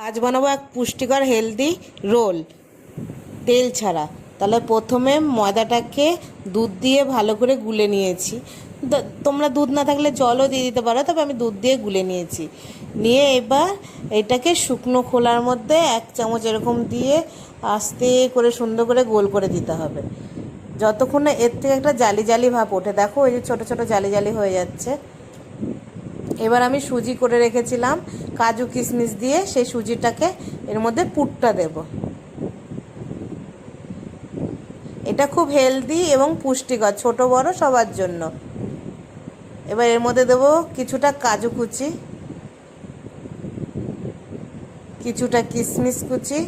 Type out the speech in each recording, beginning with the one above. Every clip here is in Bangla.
আজ বানাবো এক পুষ্টিকর হেলদি রোল তেল ছাড়া। তাহলে প্রথমে ময়দাটাকে দুধ দিয়ে ভালো করে গুলে নিয়েছি। তোমরা দুধ না থাকলে জলও দিয়ে দিতে পারো, তবে আমি দুধ দিয়ে গুলে নিয়েছি। নিয়ে এবার এটাকে শুকনো খোলার মধ্যে 1 চামচ এরকম দিয়ে আস্তে করে সুন্দর করে গোল করে দিতে হবে, যতক্ষণ না এর থেকে একটা জালি জালি ভাব ওঠে। দেখো এই যে ছোটো ছোটো জালি জালি হয়ে যাচ্ছে। এবার আমি সুজি করে রেখেছিলাম কাজু কিশমিশ দিয়ে, সেই সুজিটাকে এর মধ্যে পুরটা দেব। এটা খুব হেলদি এবং পুষ্টিকর, ছোট বড় সবার জন্য। এবার এর মধ্যে দেব কিছুটা কাজু কুচি, কিছুটা কিশমিশ কুচি,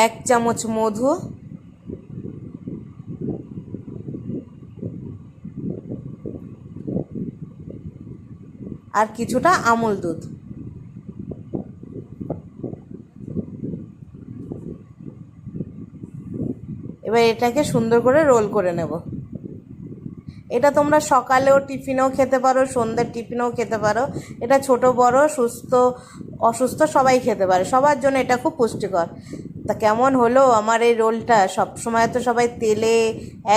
এক চামচ মধু, আর কিছুটা আমুল দুধ। এবার এটাকে সুন্দর করে রোল করে নেব। এটা তোমরা সকালেও টিফিনেও খেতে পারো, সন্ধ্যের টিফিনেও খেতে পারো। এটা ছোট বড় সুস্থ অসুস্থ সবাই খেতে পারে, সবার জন্য এটা খুব পুষ্টিকর। তা কেমন হলো আমার এই রোলটা? সব সময় তো সবাই তেলে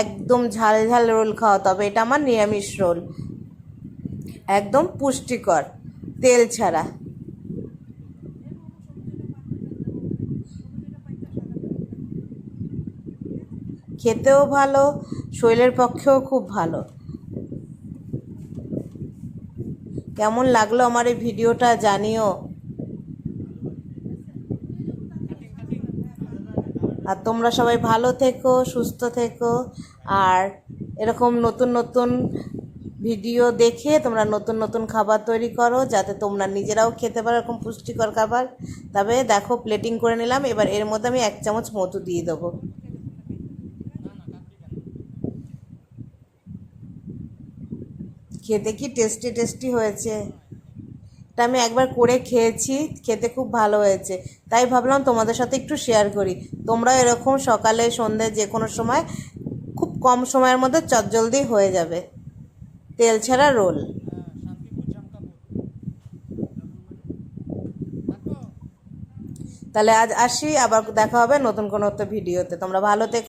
একদম ঝাল ঝাল রোল খাওয়া, তবে এটা আমার নিরামিষ রোল, একদম পুষ্টিকর, তেল ছাড়া। খেতেও ভালো, শরীরের পক্ষেও খুব ভালো। কেমন লাগলো আমার এই ভিডিওটা জানিও। আর তোমরা সবাই ভালো থেকো, সুস্থ থেকো। আর এরকম নতুন নতুন ভিডিও দেখে তোমরা নতুন নতুন খাবার তৈরি করো, যাতে তোমরা নিজেরাও খেতে পারো এরকম পুষ্টিকর খাবার। তবে দেখো প্লেটিং করে নিলাম। এবার এর মধ্যে আমি 1 চামচ মধু দিয়ে দেবো। খেতে কি টেস্টি টেস্টি হয়েছে! এটা আমি একবার করে খেয়েছি, খেতে খুব ভালো হয়েছে। তাই ভাবলাম তোমাদের সাথে একটু শেয়ার করি। তোমরা এরকম সকালে সন্ধ্যে যে কোনো সময় খুব কম সময়ের মধ্যে চটজলদি হয়ে যাবে তেল ছাড়া রোল। তাহলে আজ আসি, আবার দেখা হবে নতুন কোনো ভিডিওতে। তোমরা ভালো থেকো।